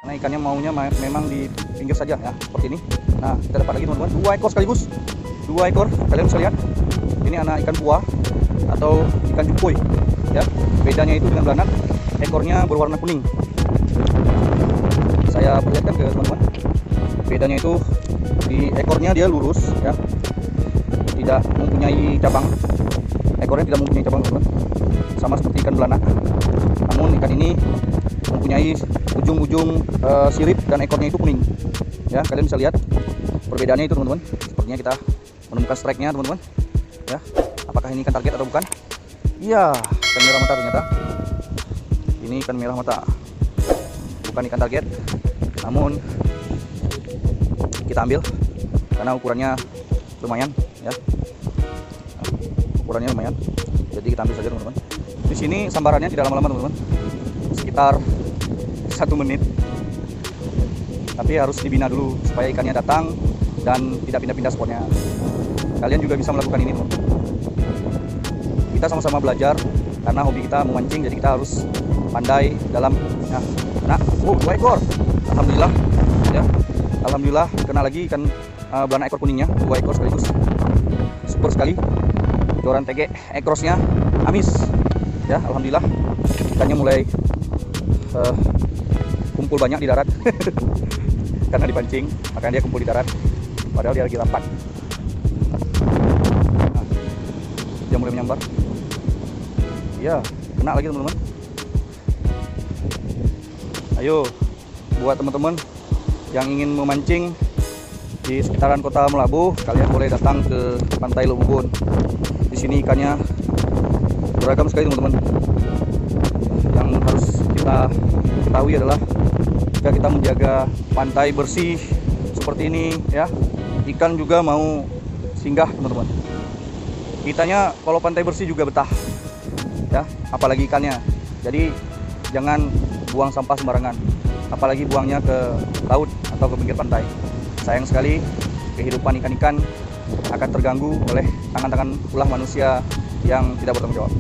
Nah, ikannya maunya memang di pinggir saja ya, seperti ini. Nah, kita dapat lagi teman-teman, 2 ekor sekaligus. 2 ekor, kalian bisa lihat. Ini anak ikan buah atau ikan cupuy ya. Bedanya itu dengan belanak, ekornya berwarna kuning. Saya perlihatkan ke teman-teman. Bedanya itu di ekornya dia lurus ya. Tidak mempunyai cabang. Ekornya tidak mempunyai cabang, teman-teman. Sama seperti ikan belanak. Namun ikan ini mempunyai ujung-ujung sirip dan ekornya itu kuning. Ya, kalian bisa lihat perbedaannya itu, teman-teman. Sepertinya kita menemukan strike-nya, teman-teman. Ya, apakah ini ikan target atau bukan? Iya, ikan merah mata ternyata. Ini ikan merah mata. Bukan ikan target. Namun kita ambil karena ukurannya lumayan ya. Ukurannya lumayan. Jadi kita ambil saja, teman-teman. Di sini sambarannya tidak lama-lama, teman-teman. Sekitar 1 menit. Tapi harus dibina dulu supaya ikannya datang dan tidak pindah-pindah spotnya. Kalian juga bisa melakukan ini, teman-teman. Kita sama-sama belajar karena hobi kita memancing, jadi kita harus pandai dalam nah, 2 ekor. Alhamdulillah ya. Alhamdulillah kena lagi ikan belanak ekor kuningnya, 2 ekor sekaligus. Super sekali. Joran TG ekrosnya amis. Ya, alhamdulillah ikannya mulai kumpul banyak di darat. Karena dipancing, makanya dia kumpul di darat. Padahal dia lagi rapat. Nah, dia mulai menyambar. Ya, kena lagi, teman-teman. Ayo, buat teman-teman yang ingin memancing di sekitaran kota Melabuh, kalian boleh datang ke Pantai Luk Bubun. Di sini ikannya beragam sekali, teman-teman. Yang harus kita ketahui adalah jika kita menjaga pantai bersih seperti ini ya, ikan juga mau singgah, teman-teman. Kitanya kalau pantai bersih juga betah ya, apalagi ikannya. Jadi jangan buang sampah sembarangan, apalagi buangnya ke laut atau ke pinggir pantai. Sayang sekali kehidupan ikan-ikan akan terganggu oleh tangan-tangan ulah manusia yang tidak bertanggung jawab.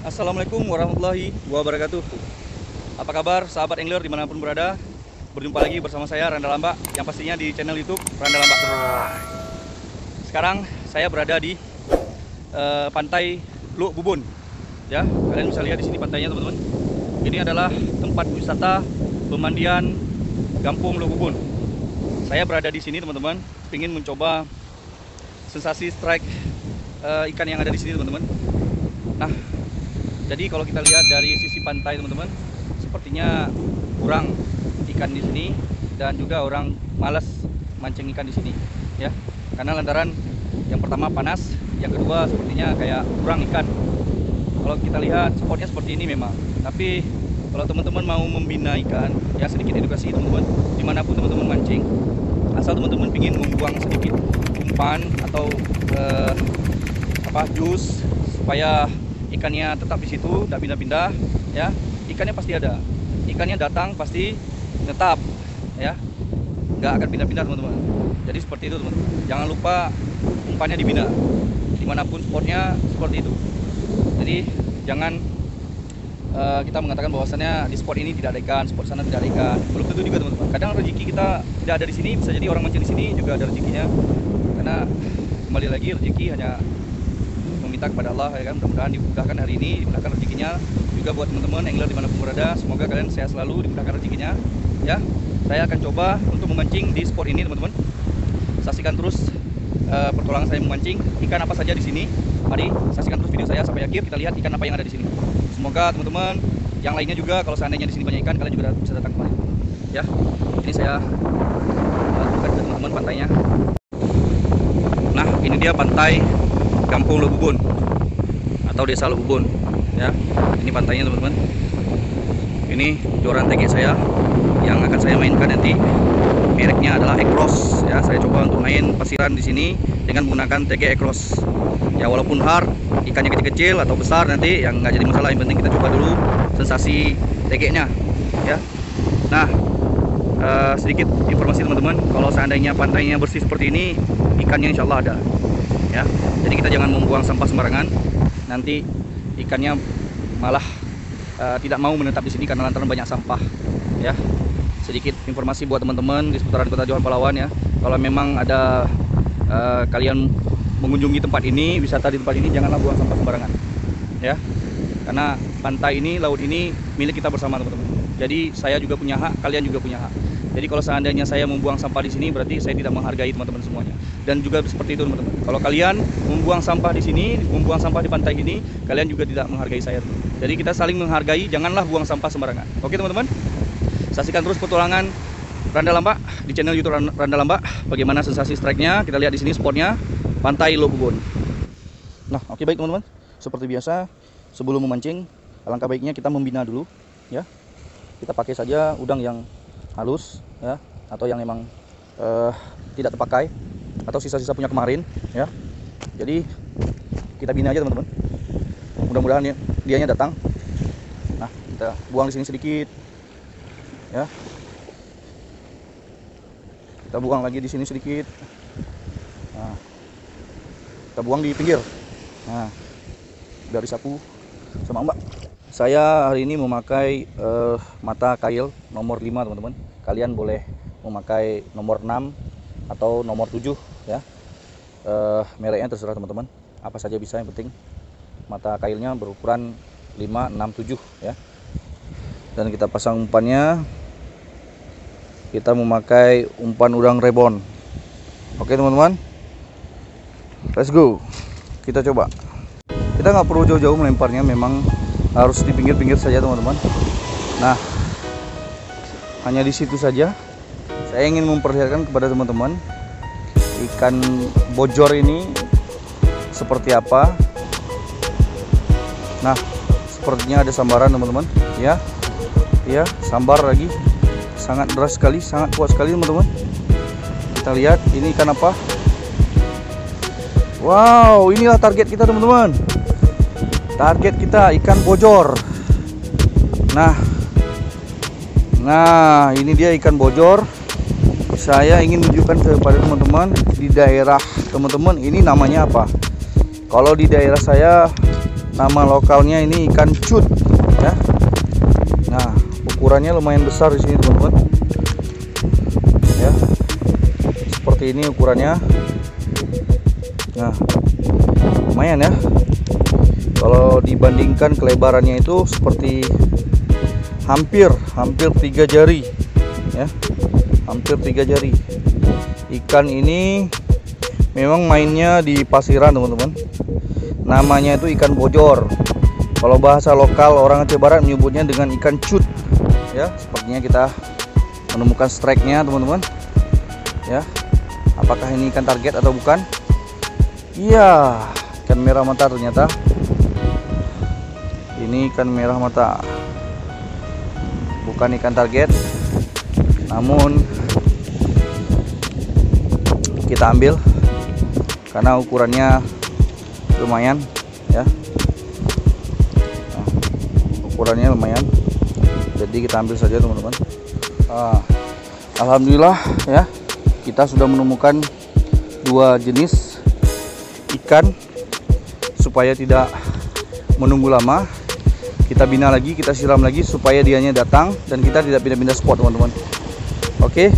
Assalamualaikum warahmatullahi wabarakatuh. Apa kabar sahabat angler dimanapun berada? Berjumpa lagi bersama saya Randa Lambak, yang pastinya di channel YouTube Randa Lambak. Sekarang saya berada di Pantai Luk Bubun. Ya, kalian bisa lihat di sini pantainya, teman-teman. Ini adalah tempat wisata pemandian Kampung Luk Bubun. Saya berada di sini, teman-teman, ingin mencoba sensasi strike ikan yang ada di sini, teman-teman. Nah, jadi kalau kita lihat dari sisi pantai, teman-teman, sepertinya kurang ikan di sini dan juga orang malas mancing ikan di sini, ya. Karena lantaran yang pertama panas, yang kedua sepertinya kayak kurang ikan. Kalau kita lihat spotnya seperti ini memang, tapi kalau teman-teman mau membina ikan, ya sedikit edukasi, teman-teman, dimanapun teman-teman mancing, asal teman-teman ingin membuang sedikit umpan atau jus supaya ikannya tetap di situ, tidak pindah-pindah, ya. Ikannya pasti ada, ikannya datang pasti tetap, ya, nggak akan pindah-pindah, teman-teman. Jadi seperti itu, teman-teman. Jangan lupa umpannya dibina, dimanapun spotnya seperti itu. Jadi jangan kita mengatakan bahwasannya di spot ini tidak ada ikan, spot sana tidak ada ikan. Belum tentu juga, teman-teman. Kadang rezeki kita tidak ada di sini, bisa jadi orang mancing di sini juga ada rezekinya. Karena kembali lagi rezeki hanya meminta kepada Allah, ya kan. Mudah-mudahan dimudahkan hari ini, dimudahkan rezekinya juga buat teman-teman angler dimanapun berada. Semoga kalian sehat selalu, dimudahkan rezekinya, ya. Saya akan coba untuk memancing di spot ini, teman-teman. Saksikan terus pertolongan saya memancing ikan apa saja di sini. Mari saksikan terus video saya sampai mampir, kita lihat ikan apa yang ada di sini. Semoga teman-teman yang lainnya juga kalau seandainya di sini banyak ikan, kalian juga bisa datang kemari. Ya, ini saya tunjukkan ke teman-teman pantainya. Nah, ini dia pantai Kampung Lebubun atau Desa Lebubun. Ya, ini pantainya teman-teman. Ini joran TG saya yang akan saya mainkan nanti. Mereknya adalah Ekros. Ya, saya coba untuk main pasiran di sini dengan menggunakan TG Ekros. Ya, walaupun hard, ikannya kecil-kecil atau besar nanti yang nggak jadi masalah. Yang penting kita coba dulu sensasi TG-nya. Ya, nah sedikit informasi teman-teman, kalau seandainya pantainya bersih seperti ini, ikannya insya Allah ada. Ya, jadi kita jangan membuang sampah sembarangan. Nanti ikannya malah tidak mau menetap di sini karena lantaran banyak sampah. Ya, sedikit informasi buat teman-teman di seputaran Kota Johor Pahlawan ya. Kalau memang ada kalian mengunjungi tempat ini, wisata di tempat ini, janganlah buang sampah sembarangan. Ya, karena pantai ini, laut ini milik kita bersama teman-teman. Jadi saya juga punya hak, kalian juga punya hak. Jadi kalau seandainya saya membuang sampah di sini, berarti saya tidak menghargai teman-teman semuanya. Dan juga seperti itu teman-teman. Kalau kalian membuang sampah di sini, membuang sampah di pantai ini, kalian juga tidak menghargai saya. Jadi kita saling menghargai, janganlah buang sampah sembarangan. Oke teman-teman? Saksikan terus petualangan Randa Lambak di channel YouTube Randa Lambak. Bagaimana sensasi strike-nya? Kita lihat di sini spotnya, Pantai Lebubun. Nah, oke baik teman-teman. Seperti biasa, sebelum memancing, alangkah baiknya kita membina dulu, ya. Kita pakai saja udang yang halus, ya, atau yang memang tidak terpakai, atau sisa-sisa punya kemarin, ya. Jadi kita bina aja teman-teman. Mudah-mudahan dianya datang. Nah, kita buang di sini sedikit, ya. Kita buang lagi di sini sedikit. Nah, kita buang di pinggir. Nah, biar disapu sama Mbak. Saya hari ini memakai mata kail nomor 5 teman-teman. Kalian boleh memakai nomor 6 atau nomor 7 ya. Mereknya terserah teman-teman. Apa saja bisa, yang penting mata kailnya berukuran 5, 6, 7 ya. Dan kita pasang umpannya. Kita memakai umpan udang rebon. Oke teman-teman, let's go. Kita coba. Kita nggak perlu jauh-jauh melemparnya, memang harus di pinggir-pinggir saja teman-teman. Nah, hanya di situ saja. Saya ingin memperlihatkan kepada teman-teman ikan bojor ini seperti apa. Nah, sepertinya ada sambaran teman-teman. Ya, ya, sambar lagi. Sangat deras sekali, sangat kuat sekali teman-teman. Kita lihat ini ikan apa. Wow, inilah target kita teman-teman. Target kita ikan bojor. Nah, ini dia ikan bojor. Saya ingin menunjukkan kepada teman-teman di daerah teman-teman ini namanya apa. Kalau di daerah saya nama lokalnya ini ikan cut, ya. Nah, ukurannya lumayan besar di sini teman-teman. Ya, seperti ini ukurannya. Nah, lumayan ya. Kalau dibandingkan kelebarannya itu seperti hampir 3 jari ya, hampir 3 jari. Ikan ini memang mainnya di pasiran teman-teman. Namanya itu ikan bojor. Kalau bahasa lokal orang Aceh Barat menyebutnya dengan ikan cut ya. Sepertinya kita menemukan strike-nya teman-teman ya. Apakah ini ikan target atau bukan? Iya, ikan merah mata ternyata. Ini ikan merah mata, bukan ikan target. Namun kita ambil karena ukurannya lumayan ya. Nah, ukurannya lumayan, jadi kita ambil saja teman-teman. Alhamdulillah ya, kita sudah menemukan 2 jenis ikan. Supaya tidak menunggu lama, kita bina lagi, kita siram lagi supaya dianya datang dan kita tidak pindah-pindah spot teman-teman. Oke,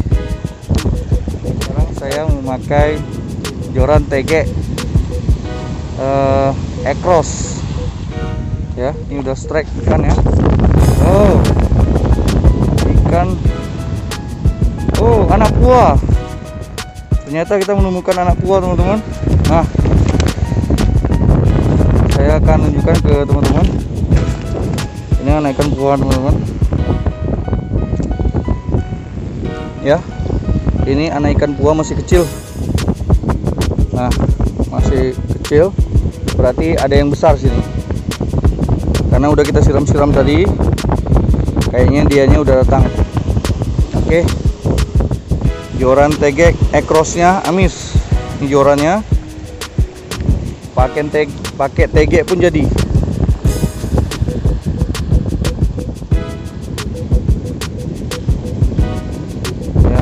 sekarang saya memakai joran TG Ekros ya. Ini udah strike ikan ya. Oh, ikan. Oh, anak buah. Ternyata kita menemukan anak buah teman-teman. Nah, saya Saya akan tunjukkan ke teman-teman. Ini anak ikan pua teman-teman. Ya, ini anak ikan pua masih kecil. Nah, masih kecil, berarti ada yang besar sini. Karena udah kita siram-siram tadi, kayaknya dianya udah datang. Oke, joran tegek ekrosnya amis. Ini jorannya, pakai tegek pun jadi. Ya.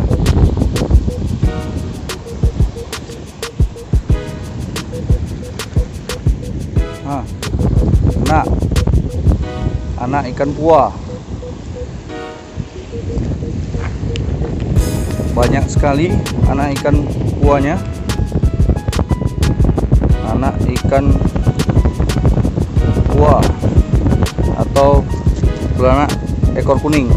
Nah, anak ikan pua. Banyak sekali anak ikan puanya. Anak ikan pua atau belanak ekor kuning.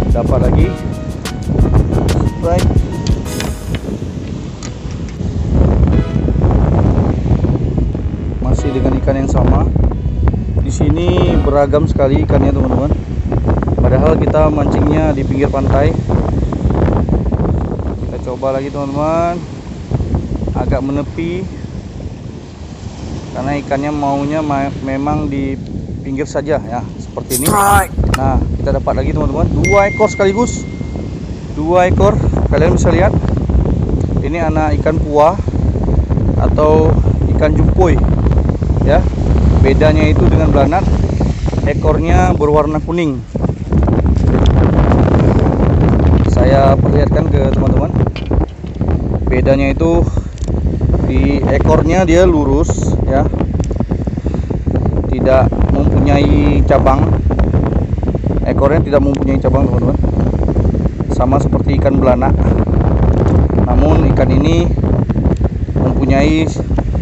Dapat lagi. Right. Masih dengan ikan yang sama. Di sini beragam sekali ikannya teman-teman. Padahal kita mancingnya di pinggir pantai. Kita coba lagi teman-teman. Agak menepi. Karena ikannya maunya memang di pinggir saja ya, seperti ini. Nah, kita dapat lagi teman-teman. 2 ekor sekaligus. 2 ekor. Kalian bisa lihat. Ini anak ikan pua atau ikan jumpoy. Ya. Bedanya itu dengan belanak, ekornya berwarna kuning. Saya perlihatkan ke teman-teman. Bedanya itu di ekornya dia lurus ya. Tidak mempunyai cabang. Ekornya tidak mempunyai cabang teman-teman. Sama seperti ikan belanak. Namun ikan ini mempunyai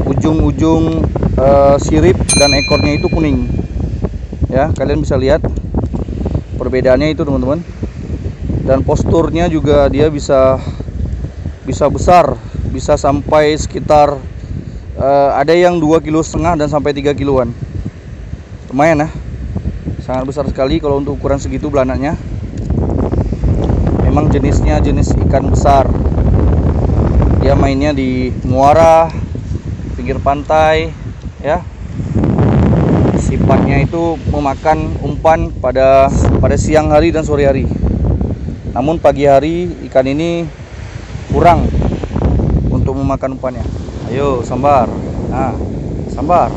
ujung-ujung sirip dan ekornya itu kuning. Ya, kalian bisa lihat perbedaannya itu teman-teman. Dan posturnya juga dia bisa besar, bisa sampai sekitar ada yang 2,5 kg dan sampai 3 kiloan. Lumayan ya. Sangat besar sekali kalau untuk ukuran segitu belanaknya. Memang jenisnya jenis ikan besar. Dia mainnya di muara, pinggir pantai ya. Sifatnya itu memakan umpan pada siang hari dan sore hari. Namun pagi hari ikan ini kurang untuk memakan umpannya. Ayo sambar. Nah, sambar.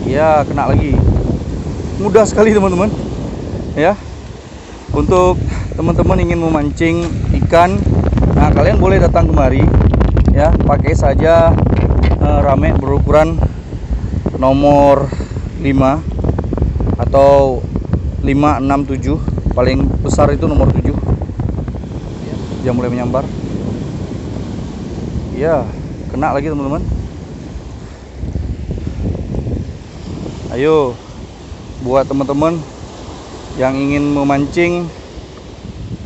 Ya, kena lagi. Mudah sekali teman-teman. Ya. Untuk teman-teman ingin memancing ikan, nah kalian boleh datang kemari ya, pakai saja rame berukuran nomor 5 atau 5, 6, 7. Paling besar itu nomor 7. Dia mulai menyambar. Ya, kena lagi teman-teman. Ayo, buat teman-teman yang ingin memancing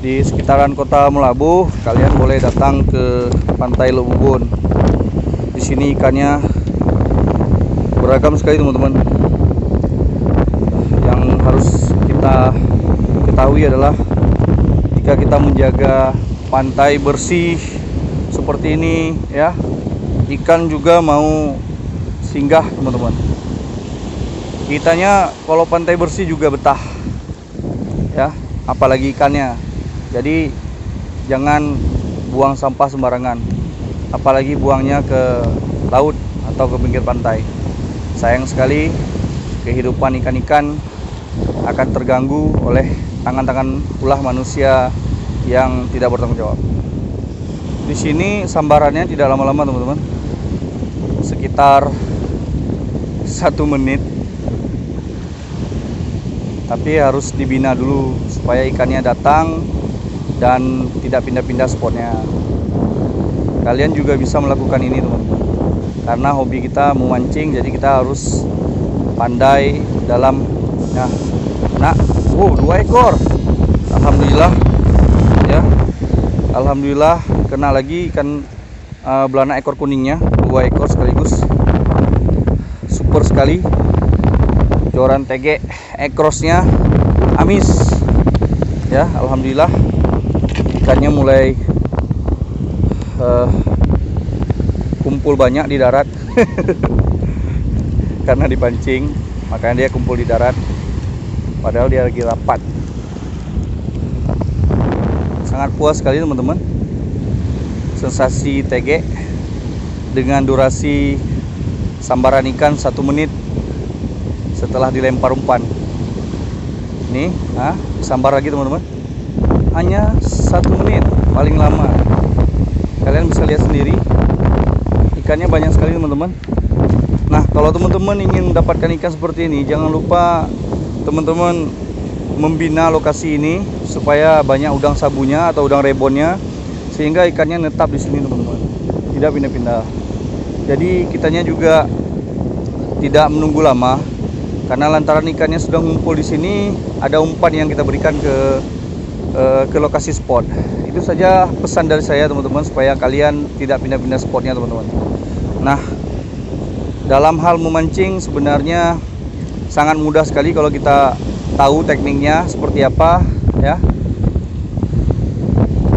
di sekitaran kota Melabuh, kalian boleh datang ke Pantai Lububun. Di sini ikannya beragam sekali teman-teman. Yang harus kita ketahui adalah jika kita menjaga pantai bersih seperti ini ya, ikan juga mau singgah teman-teman. Kitanya kalau pantai bersih juga betah ya, apalagi ikannya. Jadi jangan buang sampah sembarangan, apalagi buangnya ke laut atau ke pinggir pantai. Sayang sekali kehidupan ikan-ikan akan terganggu oleh tangan-tangan ulah manusia yang tidak bertanggung jawab. Di sini sambarannya tidak lama-lama teman-teman, sekitar 1 menit. Tapi harus dibina dulu supaya ikannya datang dan tidak pindah-pindah spotnya. Kalian juga bisa melakukan ini teman-teman, karena hobi kita memancing, jadi kita harus pandai dalam ya. Nah, 2 ekor. Alhamdulillah ya. Alhamdulillah kena lagi ikan belanak ekor kuningnya, 2 ekor sekaligus. Super sekali. Joran tege ekrosnya amis. Ya, alhamdulillah ikannya mulai kumpul banyak di darat. Karena dipancing, makanya dia kumpul di darat. Padahal dia lagi rapat. Sangat puas sekali teman-teman. Sensasi tege dengan durasi sambaran ikan 1 menit setelah dilempar umpan. Nih, sambar lagi teman-teman. Hanya 1 menit paling lama. Kalian bisa lihat sendiri. Ikannya banyak sekali teman-teman. Nah, kalau teman-teman ingin mendapatkan ikan seperti ini, jangan lupa teman-teman membina lokasi ini supaya banyak udang sabunya atau udang rebonnya, sehingga ikannya netap di sini teman-teman, tidak pindah-pindah. Jadi kitanya juga tidak menunggu lama, karena lantaran ikannya sudah ngumpul di sini, ada umpan yang kita berikan ke lokasi spot. Itu saja pesan dari saya teman-teman, supaya kalian tidak pindah-pindah spotnya teman-teman. Nah, dalam hal memancing sebenarnya sangat mudah sekali kalau kita tahu tekniknya seperti apa, ya.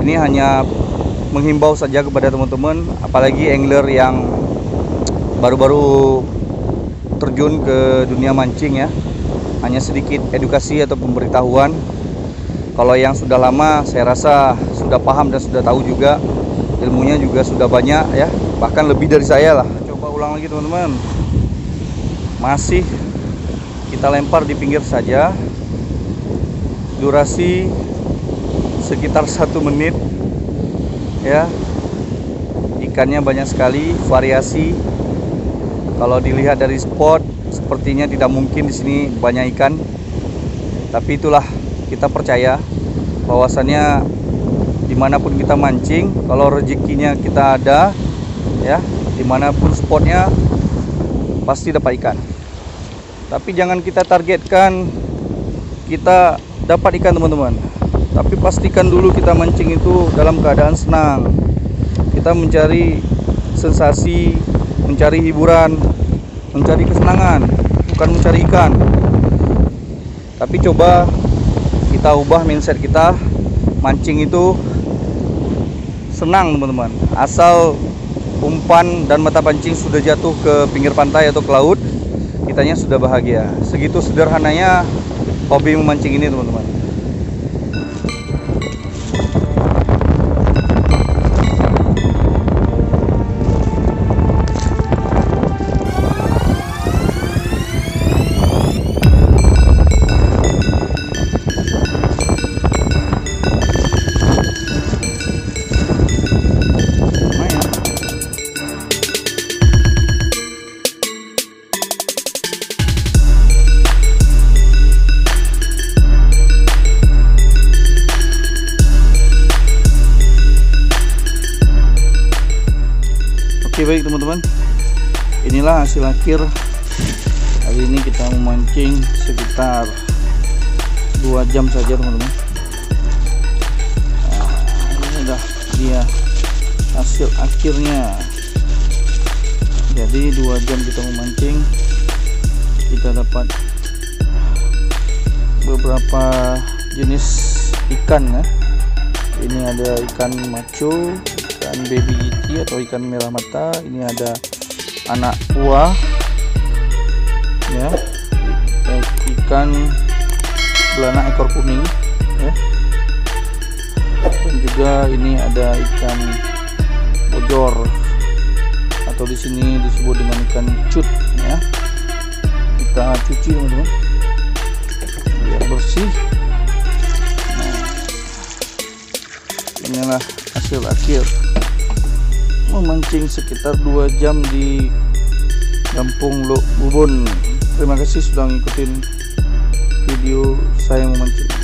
Ini hanya menghimbau saja kepada teman-teman, apalagi angler yang baru-baru terjun ke dunia mancing, ya. Hanya sedikit edukasi atau pemberitahuan. Kalau yang sudah lama, saya rasa sudah paham dan sudah tahu juga, ilmunya juga sudah banyak, ya, bahkan lebih dari saya lah. Coba ulang lagi teman-teman. Masih kita lempar di pinggir saja. Durasi sekitar 1 menit, ya. Ikannya banyak sekali, variasi. Kalau dilihat dari spot, sepertinya tidak mungkin di sini banyak ikan. Tapi itulah, kita percaya bahwasannya dimanapun kita mancing, kalau rezekinya kita ada, ya, dimanapun spotnya pasti dapat ikan. Tapi jangan kita targetkan kita dapat ikan teman-teman, tapi pastikan dulu kita mancing itu dalam keadaan senang. Kita mencari sensasi, mencari hiburan, mencari kesenangan, bukan mencari ikan. Tapi coba kita ubah mindset kita, mancing itu senang teman-teman. Asal umpan dan mata pancing sudah jatuh ke pinggir pantai atau ke laut, kitanya sudah bahagia. Segitu sederhananya hobi memancing ini teman-teman. Oke, baik teman-teman, inilah hasil akhir. Hari ini kita memancing sekitar 2 jam saja teman-teman. Nah, ini udah dia hasil akhirnya. Jadi 2 jam kita memancing, kita dapat beberapa jenis ikan, ya. Ini ada ikan maco, ikan baby yeti atau ikan merah mata. Ini ada anak buah, ya, ikan belanak ekor kuning, ya. Dan juga ini ada ikan bojor atau di sini disebut dengan ikan cut, ya. Kita cuci teman-teman biar bersih. Nah, inilah hasil akhir memancing sekitar 2 jam di Kampung Lok Bubon. Terima kasih sudah ngikutin video saya memancing.